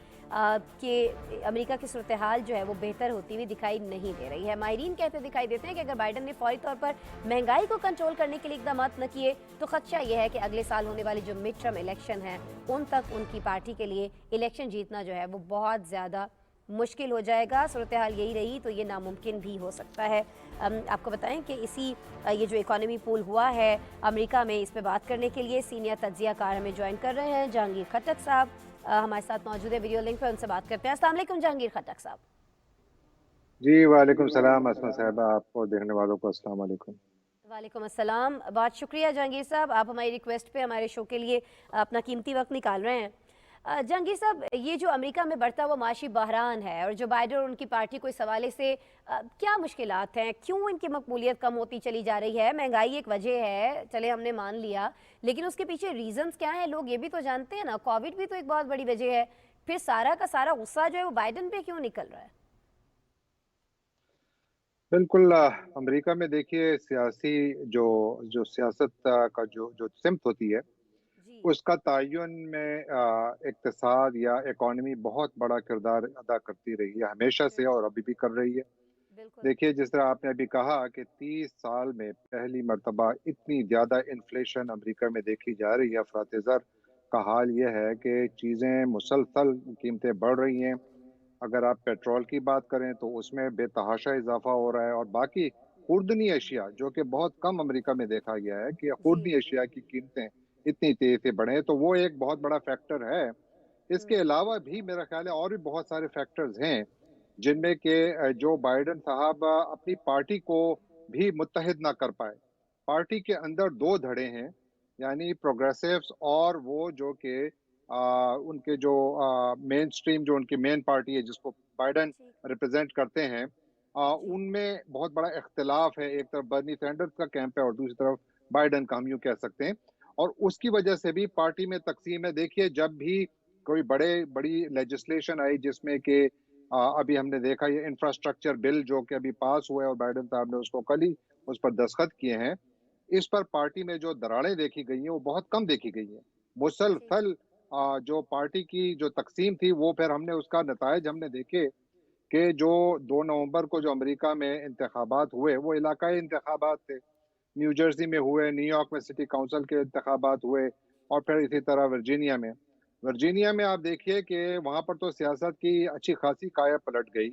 کہ امریکہ کی صورتحال جو ہے وہ بہتر ہوتی ہوئی دکھائی نہیں دے رہی ہے. ماہرین کہتے دکھائی دیتے ہیں کہ اگر بائیڈن نے فوری طور پر مہنگائی کو کنٹرول کرنے کے لیے اقدامات نہ کیے تو خدشہ یہ ہے کہ اگلے سال ہونے والی جو مڈ ٹرم الیکشن ہیں ان تک ان کی پارٹی کے لیے الیکشن جیتنا جو ہے وہ بہت زیادہ مشکل ہو جائے گا. صورتحال یہی رہی تو یہ ناممکن بھی ہو سکتا ہے. آپ کو بتائیں کہ اسی یہ جو اکانومی پول ہوا ہے امریکہ میں, اس پہ بات کرنے کے لیے سینئر تجزیہ کار ہمیں جوائن کر رہے ہیں. جہانگیر خٹک صاحب ہمارے ساتھ موجود ہے ویڈیو لنک پہ, ان سے بات کرتے ہیں. السلام علیکم جہانگیر خٹک صاحب. جی وعلیکم السلام اسما صاحبہ, آپ کو دیکھنے والوں کو السلام علیکم. وعلیکم السلام. بہت شکریہ جہانگیر صاحب, آپ ہماری ریکویسٹ پہ ہمارے شو کے لیے اپنا قیمتی وقت نکال رہے ہیں. جہانگیر صاحب, یہ جو امریکہ میں بڑھتا ہوا معاشی بحران ہے اور جو بائیڈن اور ان کی پارٹی کو اس حوالے سے کیا مشکلات ہیں, کیوں ان کی مقبولیت کم ہوتی چلی جا رہی ہے؟ مہنگائی ایک وجہ ہے, چلے ہم نے مان لیا, لیکن اس کے پیچھے ریزنز کیا ہیں لوگ یہ بھی تو جانتے ہیں نا. کووڈ بھی تو ایک بہت بڑی وجہ ہے. پھر سارا کا سارا غصہ جو ہے وہ بائیڈن پہ کیوں نکل رہا ہے؟ بالکل, امریکہ میں دیکھیے سیاسی جو سیاست کا جو سمت ہوتی ہے جی اس کا تعین میں اقتصاد یا اکانومی بہت بڑا کردار ادا کرتی رہی ہے ہمیشہ سے, اور ابھی بھی کر رہی ہے. بالکل. دیکھیے جس طرح آپ نے ابھی کہا کہ 30 سال میں پہلی مرتبہ اتنی زیادہ انفلیشن امریکہ میں دیکھی جا رہی ہے. افراط زر کا حال یہ ہے کہ چیزیں مسلسل قیمتیں بڑھ رہی ہیں. اگر آپ پیٹرول کی بات کریں تو اس میں بے تحاشا اضافہ ہو رہا ہے, اور باقی خوردنی اشیاء جو کہ بہت کم امریکہ میں دیکھا گیا ہے کہ خوردنی اشیاء کی قیمتیں اتنی تیزی سے بڑھیں, تو وہ ایک بہت بڑا فیکٹر ہے. اس کے علاوہ بھی میرا خیال ہے اور بھی بہت سارے فیکٹرز ہیں جن میں کہ جو بائیڈن صاحب اپنی پارٹی کو بھی متحد نہ کر پائے. پارٹی کے اندر دو دھڑے ہیں, یعنی پروگریسیوز اور وہ جو کہ ان کے جو مین سٹریم جو ان کی مین پارٹی ہے جس کو بائیڈن ریپرزینٹ کرتے ہیں, ان میں بہت بڑا اختلاف ہے. ایک طرف برنی سینڈرز کا کیمپ ہے اور دوسری طرف بائیڈن کا, ہم یوں کہہ سکتے ہیں, اور اس کی وجہ سے بھی پارٹی میں تقسیم ہے. دیکھیے جب بھی کوئی بڑی لیجسلیشن آئی جس میں کہ ابھی ہم نے دیکھا یہ انفراسٹرکچر بل جو کہ ابھی پاس ہوا ہے اور بائیڈن صاحب نے اس کو کل ہی اس پر دستخط کیے ہیں, اس پر پارٹی میں جو دراڑیں دیکھی گئی ہیں وہ بہت کم دیکھی گئی ہیں. مسلسل جو پارٹی کی جو تقسیم تھی وہ پھر ہم نے اس کا نتائج ہم نے دیکھے کہ جو 2 نومبر کو جو امریکہ میں انتخابات ہوئے وہ علاقائی انتخابات تھے. نیو جرسی میں ہوئے، نیو یارک میں سٹی کونسل کے انتخابات ہوئے، اور پھر اسی طرح ورجینیا میں. ورجینیا میں آپ دیکھیے کہ وہاں پر تو سیاست کی اچھی خاصی کایا پلٹ گئی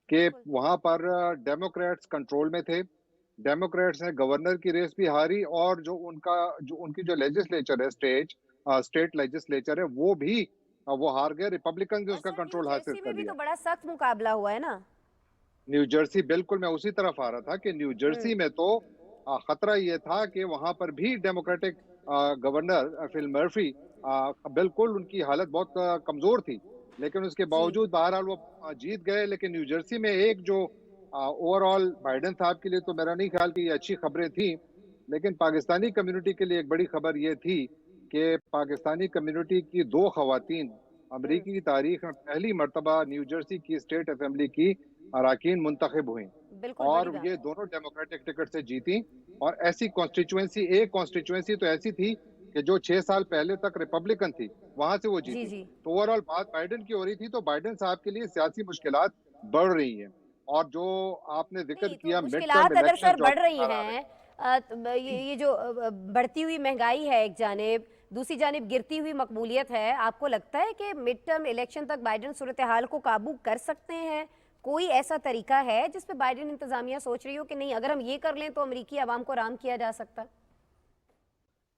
کہ بالکل وہاں پر ڈیموکریٹس کنٹرول میں تھے. ڈیموکریٹس نے گورنر کی ریس بھی ہاری، اور جو ان کی جو لیجسلیچر ہے، اسٹیٹ لیجسلیچر ہے، وہ بھی وہ ہار گئے. ریپبلکنز نے اور اس کا سر نیو کنٹرول حاصل جرسی میں کر بھی لیا. تو بڑا سخت مقابلہ ہوا ہے نا. نیو جرسی، بالکل میں اسی طرف آ رہا تھا کہ نیو جرسی میں تو خطرہ یہ تھا کہ وہاں پر بھی ڈیموکریٹک گورنر فل مرفی، بالکل ان کی حالت بہت کمزور تھی، لیکن اس کے جی باوجود بہرحال وہ جیت گئے. لیکن نیو جرسی میں ایک جو اوور آل بائیڈن صاحب کے لیے تو میرا نہیں خیال کہ یہ اچھی خبریں تھیں، لیکن پاکستانی کمیونٹی کے لیے ایک بڑی خبر یہ تھی کہ پاکستانی کمیونٹی کی 2 خواتین امریکی کی تاریخ میں پہلی مرتبہ نیو جرسی کی اسٹیٹ اسمبلی کی اراکین منتخب ہوئیں، بالکل اور بڑی بات یہ ہے. دونوں ڈیموکریٹک ٹکٹ سے جیتی. اور ایسی کانسٹیچوئنسی، ایک کانسٹیچوئنسی تو ایسی تھی کہ جو 6 سال پہلے تک ریپبلکن تھی، وہاں سے وہ جی جیتی. جی تو اوور آل بات بائیڈن کی ہو رہی تھی، تو بائیڈن صاحب کے لیے سیاسی مشکلات بڑھ رہی ہیں. اور جو آپ نے ذکر نہیں تو کیا مڈ ٹرم مشکلات اگر الیکشن سر جو اب بڑھ رہی باہر آ رہے ہیں یہ جو بڑھتی ہوئی مہنگائی ہے ایک جانب، دوسری جانب گرتی ہوئی مقبولیت ہے، آپ کو لگتا ہے کہ مڈ ٹرم الیکشن تک بائیڈن صورتحال کو قابو کر سکتے ہیں؟ کوئی ایسا طریقہ ہے جس پہ بائیڈن انتظامیہ سوچ رہی ہو کہ نہیں اگر ہم یہ کر لیں تو امریکی عوام کو آرام کیا جا سکتا؟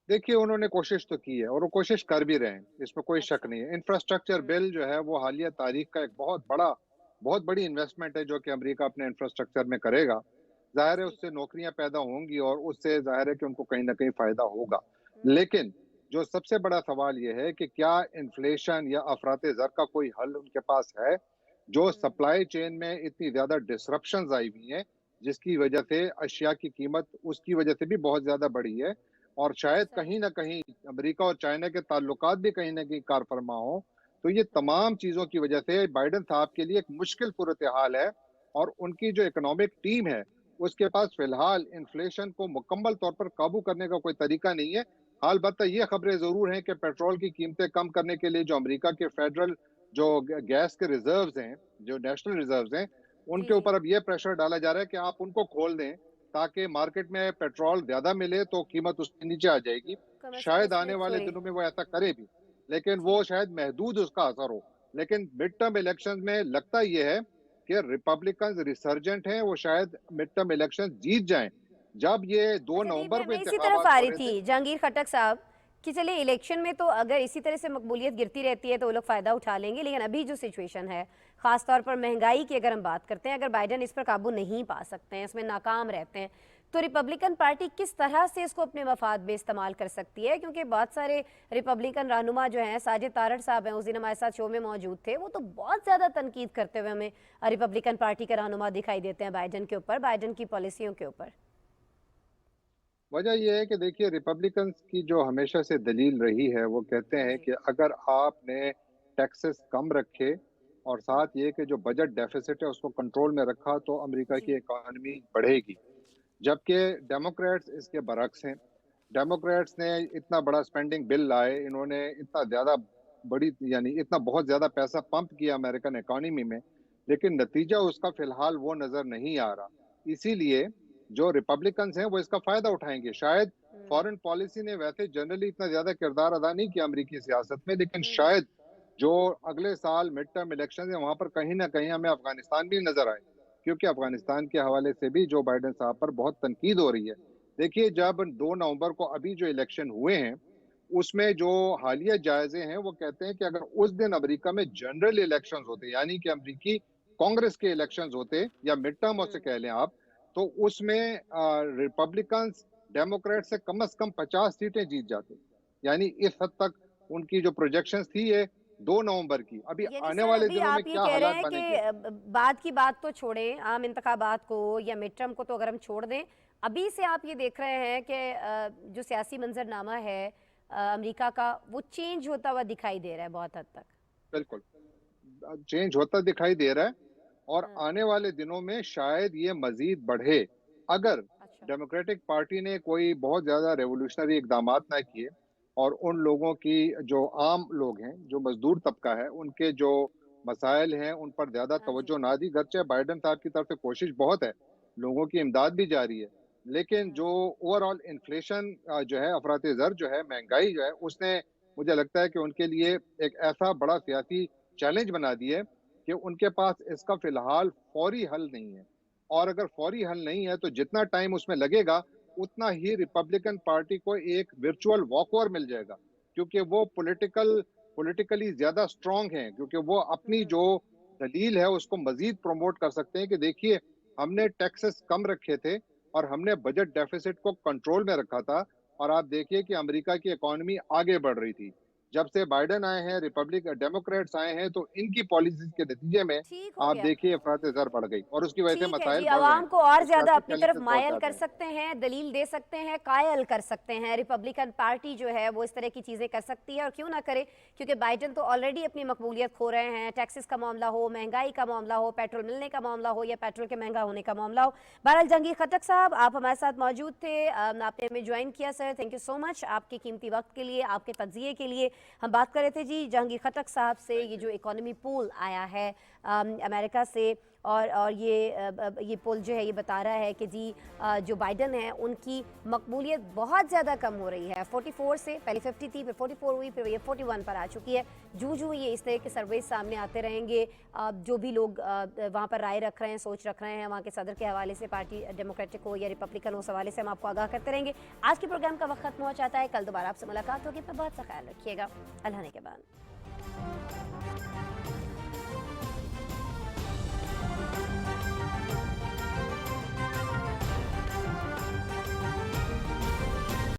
دیکھیے انہوں نے کوشش تو کی ہے، اور وہ کوشش کر بھی رہے ہیں، اس میں کوئی شک اچھا نہیں ہے. انفراسٹرکچر بل جو ہے وہ حالیہ تاریخ کا ایک بہت بڑی انویسٹمنٹ ہے جو کہ امریکہ اپنے انفراسٹرکچر میں کرے گا. ظاہر ہے جی اس سے نوکریاں پیدا ہوں گی، اور اس سے ظاہر ہے کہ ان کو کہیں نہ کہیں فائدہ ہوگا. لیکن جو سب سے بڑا سوال یہ ہے کہ کیا انفلیشن یا افراط زر کا کوئی حل ان کے پاس ہے؟ جو سپلائی چین میں اتنی زیادہ ڈسرپشنز آئی ہوئی ہیں، جس کی وجہ سے اشیاء کی قیمت اس کی وجہ سے بھی بہت زیادہ بڑھی ہے، اور شاید اچھا کہیں نہ کہیں امریکہ اور چائنا کے تعلقات بھی کہیں نہ کہیں کار فرما ہوں. تو یہ تمام چیزوں کی وجہ سے بائیڈن صاحب کے لیے ایک مشکل صورتحال ہے، اور ان کی جو اکنامک ٹیم ہے اس کے پاس فی الحال انفلیشن کو مکمل طور پر قابو کرنے کا کوئی طریقہ نہیں ہے. البتہ یہ خبریں ضرور ہیں کہ پیٹرول کی قیمتیں کم کرنے کے لیے جو امریکہ کے فیڈرل جو گیس کے ریزروز ہیں، جو نیشنل ریزروز ہیں، ان جی کے جی اوپر اب یہ پریشر ڈالا جا رہا ہے کہ آپ ان کو کھول دیں تاکہ مارکیٹ میں پیٹرول زیادہ ملے تو قیمت اس کے نیچے آ جائے گی. کم از کم شاید اس میں آنے والے تھوڑی دنوں میں وہ ایسا کرے بھی، لیکن جی وہ شاید محدود اس کا اثر ہو. لیکن مڈ ٹرم الیکشن میں لگتا یہ ہے کہ ریپبلکنز ریسرجنٹ ہیں، وہ شاید مڈ ٹرم الیکشن جیت جائیں. جب یہ 2 اچھا نہیں نومبر کو میں اسی طرف انتخابات آ ہو رہی رہے تھے. تھی جہانگیر خٹک صاحب کہ چلے الیکشن میں تو اگر اسی طرح سے مقبولیت گرتی رہتی ہے تو وہ لوگ فائدہ اٹھا لیں گے، لیکن ابھی جو سچویشن ہے خاص طور پر مہنگائی کی اگر ہم بات کرتے ہیں، اگر بائیڈن اس پر قابو نہیں پا سکتے ہیں، اس میں ناکام رہتے ہیں، تو ریپبلکن پارٹی کس طرح سے اس کو اپنے مفاد میں استعمال کر سکتی ہے؟ کیونکہ بہت سارے ریپبلکن رہنما جو ہیں، ساجد تارڑ صاحب ہیں، اس دن ہمارے ساتھ شو میں موجود تھے، وہ تو بہت زیادہ تنقید کرتے ہوئے ہمیں ریپبلکن پارٹی کے رہنما دکھائی دیتے ہیں بائیڈن کے اوپر، بائیڈن کی پالیسیوں کے اوپر. وجہ یہ ہے کہ دیکھیے ریپبلکنز کی جو ہمیشہ سے دلیل رہی ہے، وہ کہتے ہیں جی کہ اگر آپ نے ٹیکسز کم رکھے اور ساتھ یہ کہ جو بجٹ ڈیفیسٹ ہے اس کو کنٹرول میں رکھا تو امریکہ کی جی اکانومی بڑھے گی. جبکہ ڈیموکریٹس اس کے برعکس ہیں. ڈیموکریٹس نے اتنا بڑا سپینڈنگ بل لائے، انہوں نے اتنا زیادہ اتنا بہت زیادہ پیسہ پمپ کیا امریکن اکانومی میں، لیکن نتیجہ اس کا فی الحال وہ نظر نہیں آ رہا. اسی لیے جو ریپبلکنز ہیں وہ اس کا فائدہ اٹھائیں گے. شاید فارن پالیسی نے ویسے جنرلی اتنا زیادہ کردار ادا نہیں کیا امریکی سیاست میں، لیکن شاید جو اگلے سال مڈ ٹرم الیکشن ہیں وہاں پر کہیں نہ کہیں ہمیں افغانستان بھی نظر آئے، کیونکہ افغانستان کے حوالے سے بھی جو بائیڈن صاحب پر بہت تنقید ہو رہی ہے. دیکھیے جب 2 نومبر کو ابھی جو الیکشن ہوئے ہیں اس میں جو حالیہ جائزے ہیں وہ کہتے ہیں کہ اگر اس دن امریکہ میں جنرل الیکشنز ہوتے، یعنی کہ امریکی کانگریس کے الیکشنز ہوتے یا مڈ ٹرم سے کہہ لیں آپ، تو اس میں ریپبلکنز ڈیموکریٹ سے کم از کم 50 سیٹیں جیت جاتے. یعنی اس حد تک ان کی جو پروجیکشنز تھی یہ 2 نومبر کی. ابھی یعنی آنے سر والے ابھی دنوں میں آپ یہ کیا کہہ رہے حالات ہیں بنے گے. کہ بعد کی بات تو چھوڑیں، عام انتخابات کو یا مڈ ٹرم کو تو اگر ہم چھوڑ دیں، ابھی سے آپ یہ دیکھ رہے ہیں کہ جو سیاسی منظرنامہ ہے امریکہ کا وہ چینج ہوتا ہوا دکھائی دے رہا ہے بہت حد تک. بالکل چینج ہوتا دکھائی دے رہا ہے، اور ہاں آنے والے دنوں میں شاید یہ مزید بڑھے اگر اچھا ڈیموکریٹک پارٹی نے کوئی بہت زیادہ ریولوشنری اقدامات نہ کیے، اور ان لوگوں کی جو عام لوگ ہیں، جو مزدور طبقہ ہے، ان کے جو مسائل ہیں ان پر زیادہ हाँ जी। توجہ نہ دی، گرچہ بائیڈن صاحب کی طرف سے کوشش بہت ہے، لوگوں کی امداد بھی جاری ہے، لیکن हाँ جو जी। اوور آل انفلیشن جو ہے، افراط زر جو ہے، مہنگائی جو ہے، اس نے مجھے لگتا ہے کہ ان کے لیے ایک ایسا بڑا سیاسی چیلنج بنا دی ہے کہ ان کے پاس اس کا فی الحال فوری حل نہیں ہے، اور اگر فوری حل نہیں ہے تو جتنا ٹائم اس میں لگے گا اتنا ہی ریپبلکن پارٹی کو ایک ورچوئل واک اوور مل جائے گا، کیونکہ وہ پولیٹیکلی زیادہ سٹرونگ ہیں، کیونکہ وہ اپنی جو دلیل ہے اس کو مزید پروموٹ کر سکتے ہیں کہ دیکھیے ہم نے ٹیکسز کم رکھے تھے اور ہم نے بجٹ ڈیفیسٹ کو کنٹرول میں رکھا تھا، اور آپ دیکھیے کہ امریکہ کی اکانومی آگے بڑھ رہی تھی۔ جب سے بائیڈن آئے ہیں، ڈیموکریٹس آئے ہیں، تو ان کی پالیسیز کے نتیجے میں ठीक हो آپ गया। دیکھیے افراط زر بڑھ گئی اور اس کی وجہ سے ठीक है مسائل जी, بڑھ رہے आवाम ہیں को और اور ज्यादा سیاسی अपनी तरफ चैलेंजेस बहुत मायल ज्यादा कर हैं۔ सकते हैं, दलील दे सकते हैं, कायल कर सकते हैं। रिपब्लिकन पार्टी जो है वो इस तरह की चीज़ें कर सकती है, और क्यों ना करे, क्योंकि बाइडन तो ऑलरेडी अपनी मकबूलियत खो रहे हैं। टैक्सेस का मामला हो, महंगाई का मामला हो, पेट्रोल मिलने का मामला हो, या पेट्रोल के महंगा होने का मामला हो। बहरहाल जहांगीर खट्टक साहब, आप हमारे साथ मौजूद थे, आपने हमें ज्वाइन किया sir, thank you so much आपके कीमती वक्त के लिए, आपके तज्जिए के लिए। हम बात कर रहे थे जी जहांगीर खट्टक साहब से, ये जो इकोनॉमी पोल आया है अमेरिका से, और ये पोल जो है ये बता रहा है कि जी जो बाइडन है उनकी मकबूलियत बहुत ज़्यादा कम हो रही है। 44 से पहले 50 थी, फिर 44 हुई, फिर ये 41 पर आ चुकी है। जूं ये इस तरह के सर्वे सामने आते रहेंगे, जो भी लोग वहाँ पर राय रख रहे हैं, सोच रख रहे हैं, वहाँ के सदर के हवाले से, पार्टी डेमोक्रेटिक हो या रिपब्लिकन हो, उस हवाले से हम आपको आगाह करते रहेंगे। आज के प्रोग्राम का वक्त खत्म हो जाता है, कल दोबारा आपसे मुलाकात होगी। अपना बहुत सा ख्याल रखिएगा। अल्लाह ने के बाद।